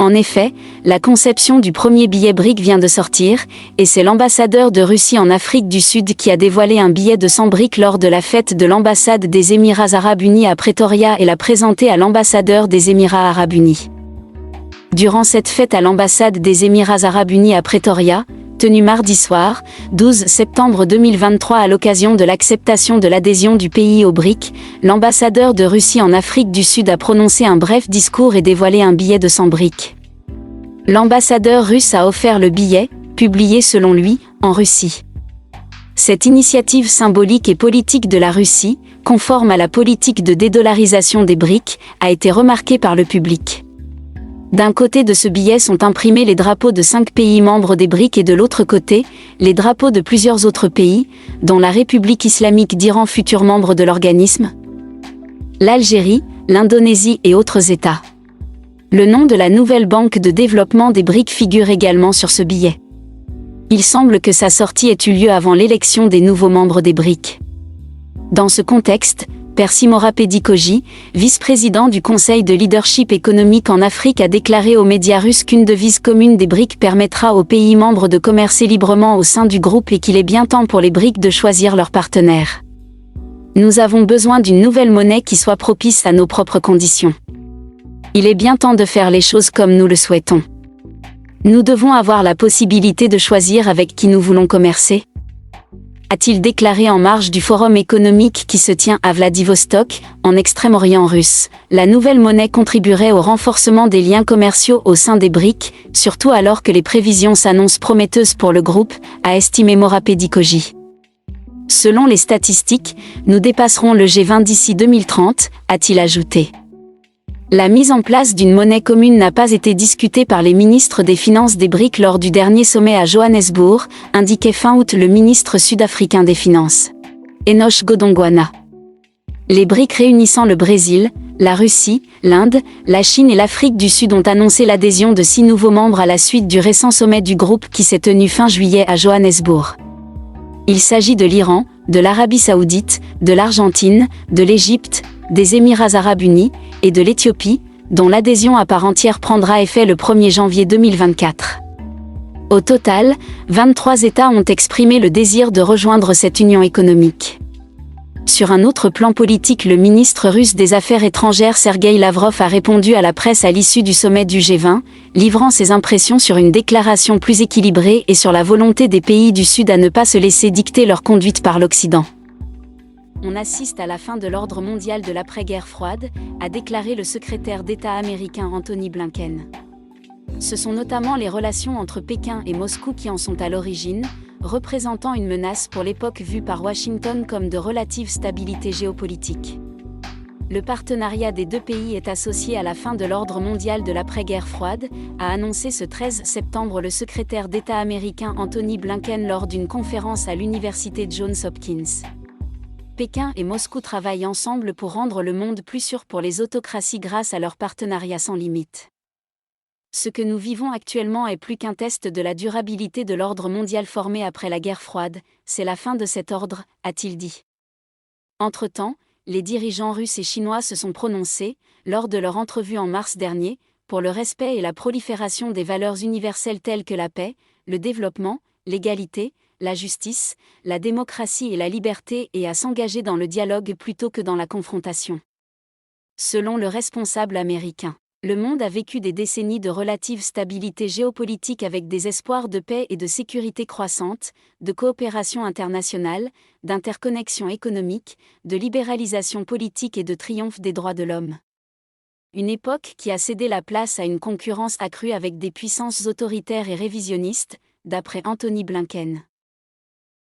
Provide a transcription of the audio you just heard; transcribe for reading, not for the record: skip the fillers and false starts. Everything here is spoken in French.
En effet, la conception du premier billet BRIC vient de sortir, et c'est l'ambassadeur de Russie en Afrique du Sud qui a dévoilé un billet de 100 briques lors de la fête de l'ambassade des Émirats Arabes Unis à Pretoria et l'a présenté à l'ambassadeur des Émirats Arabes Unis. Durant cette fête à l'ambassade des Émirats Arabes Unis à Pretoria, tenue mardi soir, 12 septembre 2023 à l'occasion de l'acceptation de l'adhésion du pays au BRIC, l'ambassadeur de Russie en Afrique du Sud a prononcé un bref discours et dévoilé un billet de 100 briques. L'ambassadeur russe a offert le billet, publié selon lui, en Russie. Cette initiative symbolique et politique de la Russie, conforme à la politique de dédollarisation des BRIC, a été remarquée par le public. D'un côté de ce billet sont imprimés les drapeaux de 5 pays membres des BRIC et de l'autre côté, les drapeaux de plusieurs autres pays, dont la République islamique d'Iran futur membre de l'organisme, l'Algérie, l'Indonésie et autres États. Le nom de la nouvelle banque de développement des BRIC figure également sur ce billet. Il semble que sa sortie ait eu lieu avant l'élection des nouveaux membres des BRIC. Dans ce contexte, Percy Morapédi-Koji, vice-président du Conseil de leadership économique en Afrique, a déclaré aux médias russes qu'une devise commune des BRIC permettra aux pays membres de commercer librement au sein du groupe et qu'il est bien temps pour les BRIC de choisir leurs partenaires. Nous avons besoin d'une nouvelle monnaie qui soit propice à nos propres conditions. Il est bien temps de faire les choses comme nous le souhaitons. Nous devons avoir la possibilité de choisir avec qui nous voulons commercer, a-t-il déclaré en marge du forum économique qui se tient à Vladivostok, en Extrême-Orient russe. La nouvelle monnaie contribuerait au renforcement des liens commerciaux au sein des BRIC, surtout alors que les prévisions s'annoncent prometteuses pour le groupe, a estimé Morapédi-Koji. Selon les statistiques, nous dépasserons le G20 d'ici 2030, a-t-il ajouté. La mise en place d'une monnaie commune n'a pas été discutée par les ministres des Finances des BRIC lors du dernier sommet à Johannesburg, indiquait fin août le ministre sud-africain des Finances, Enoch Godongwana. Les BRIC réunissant le Brésil, la Russie, l'Inde, la Chine et l'Afrique du Sud ont annoncé l'adhésion de 6 nouveaux membres à la suite du récent sommet du groupe qui s'est tenu fin juillet à Johannesburg. Il s'agit de l'Iran, de l'Arabie Saoudite, de l'Argentine, de l'Égypte, des Émirats Arabes Unis et de l'Éthiopie, dont l'adhésion à part entière prendra effet le 1er janvier 2024. Au total, 23 États ont exprimé le désir de rejoindre cette union économique. Sur un autre plan politique, le ministre russe des Affaires étrangères Sergueï Lavrov a répondu à la presse à l'issue du sommet du G20, livrant ses impressions sur une déclaration plus équilibrée et sur la volonté des pays du Sud à ne pas se laisser dicter leur conduite par l'Occident. On assiste à la fin de l'ordre mondial de l'après-guerre froide, a déclaré le secrétaire d'État américain Anthony Blinken. Ce sont notamment les relations entre Pékin et Moscou qui en sont à l'origine, représentant une menace pour l'époque vue par Washington comme de relative stabilité géopolitique. Le partenariat des deux pays est associé à la fin de l'ordre mondial de l'après-guerre froide, a annoncé ce 13 septembre le secrétaire d'État américain Anthony Blinken lors d'une conférence à l'université Johns Hopkins. Pékin et Moscou travaillent ensemble pour rendre le monde plus sûr pour les autocraties grâce à leur partenariat sans limite. Ce que nous vivons actuellement est plus qu'un test de la durabilité de l'ordre mondial formé après la guerre froide, c'est la fin de cet ordre, a-t-il dit. Entre-temps, les dirigeants russes et chinois se sont prononcés, lors de leur entrevue en mars dernier, pour le respect et la prolifération des valeurs universelles telles que la paix, le développement, l'égalité, la justice, la démocratie et la liberté et à s'engager dans le dialogue plutôt que dans la confrontation. Selon le responsable américain, le monde a vécu des décennies de relative stabilité géopolitique avec des espoirs de paix et de sécurité croissante, de coopération internationale, d'interconnexion économique, de libéralisation politique et de triomphe des droits de l'homme. Une époque qui a cédé la place à une concurrence accrue avec des puissances autoritaires et révisionnistes, d'après Anthony Blinken.